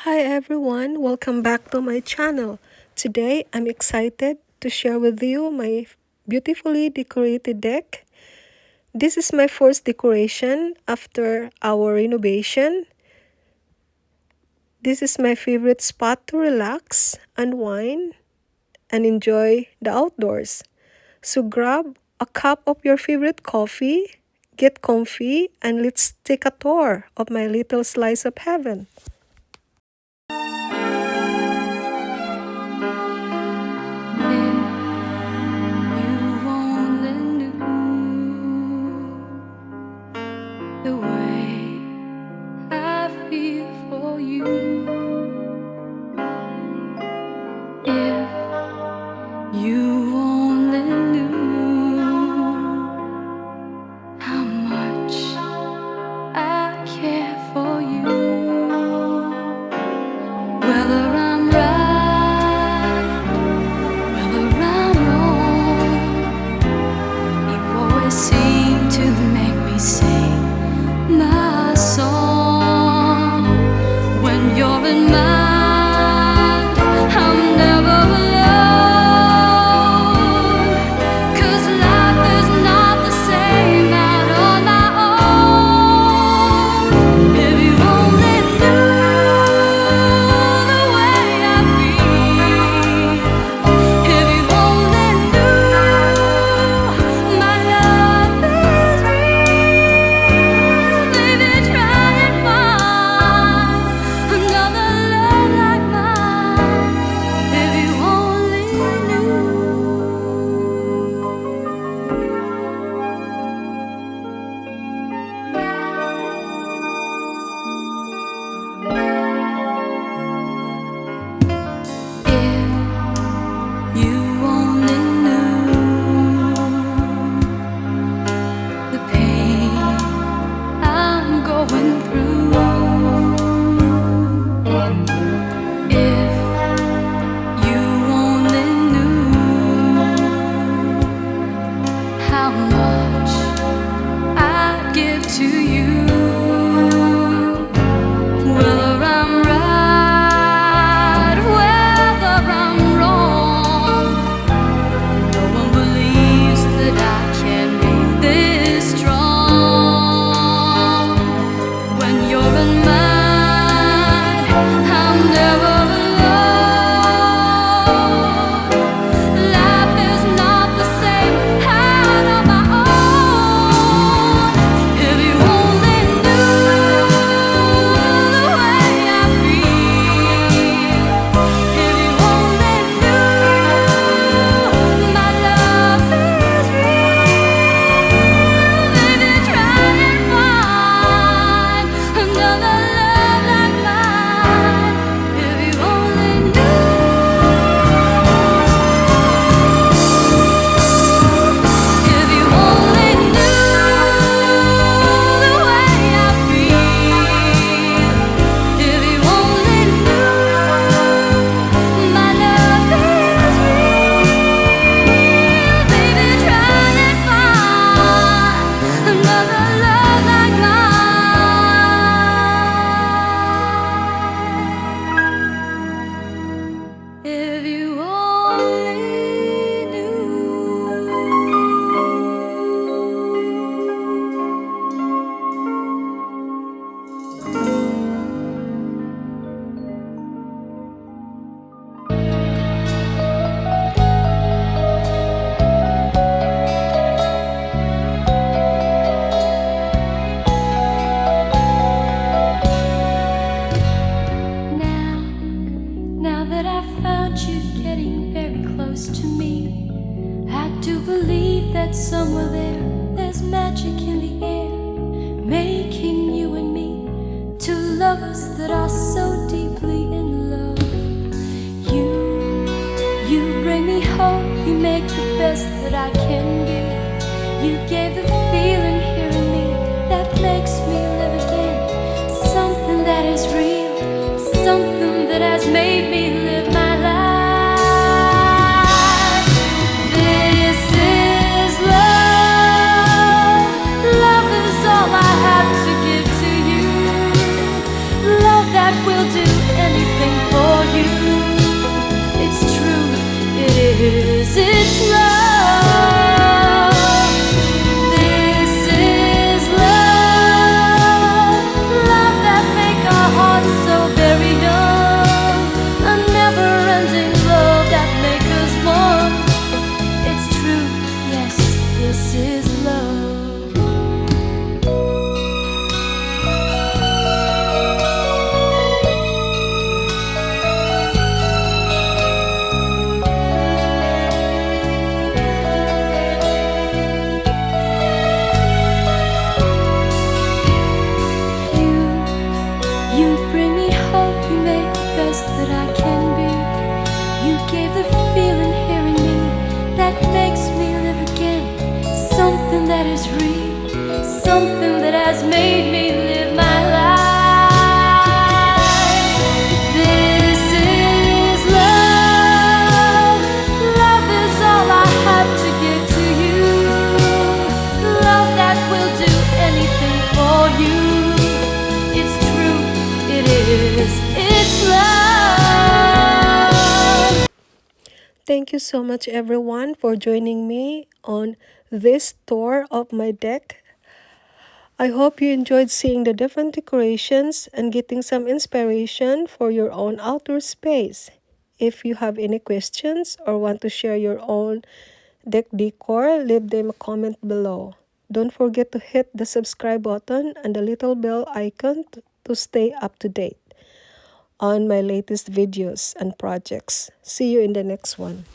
Hi everyone, welcome back to my channel. Today I'm excited to share with you my beautifully decorated deck. This is my first decoration after our renovation. This is my favorite spot to relax, unwind, and enjoy the outdoors. So grab a cup of your favorite coffee, get comfy, and let's take a tour of my little slice of heaven. The way I feel for you. If you only knew how much I care for you. Whether I'm right, whether I'm wrong, you always seem to make me sing my song. When you're in mind, I'm never alone. 'Cause life is not the same out on my own. If you only knew the way I feel, if you only knew my love is real, baby, try and find another love like mine. If you only knew. If you only knew the pain I'm going through. If you only knew how much I give to you. Whether I'm right, whether I'm wrong, no one believes that I can be this strong. When you're in mine, I'm never alone. Life is not the same out on my own. If you only knew the way I feel, if you only knew my love is real, baby, try and find another love like mine. If you only knew. If you only knew the way I feel, if you only knew my love is real, baby, try and find another love like mine. If you only knew. Now that I've found you getting very close to me, I do believe that somewhere there's magic in the air, making you and me two lovers that are so deeply in love. You bring me hope, you make the best that I can be. You gave the feeling here in me that makes me live again. Something that is real, something that has made me live my life. Thank you so much, everyone, for joining me on this tour of my deck. I hope you enjoyed seeing the different decorations and getting some inspiration for your own outdoor space. If you have any questions or want to share your own deck decor, leave them a comment below. Don't forget to hit the subscribe button and the little bell icon to stay up to date on my latest videos and projects. See you in the next one.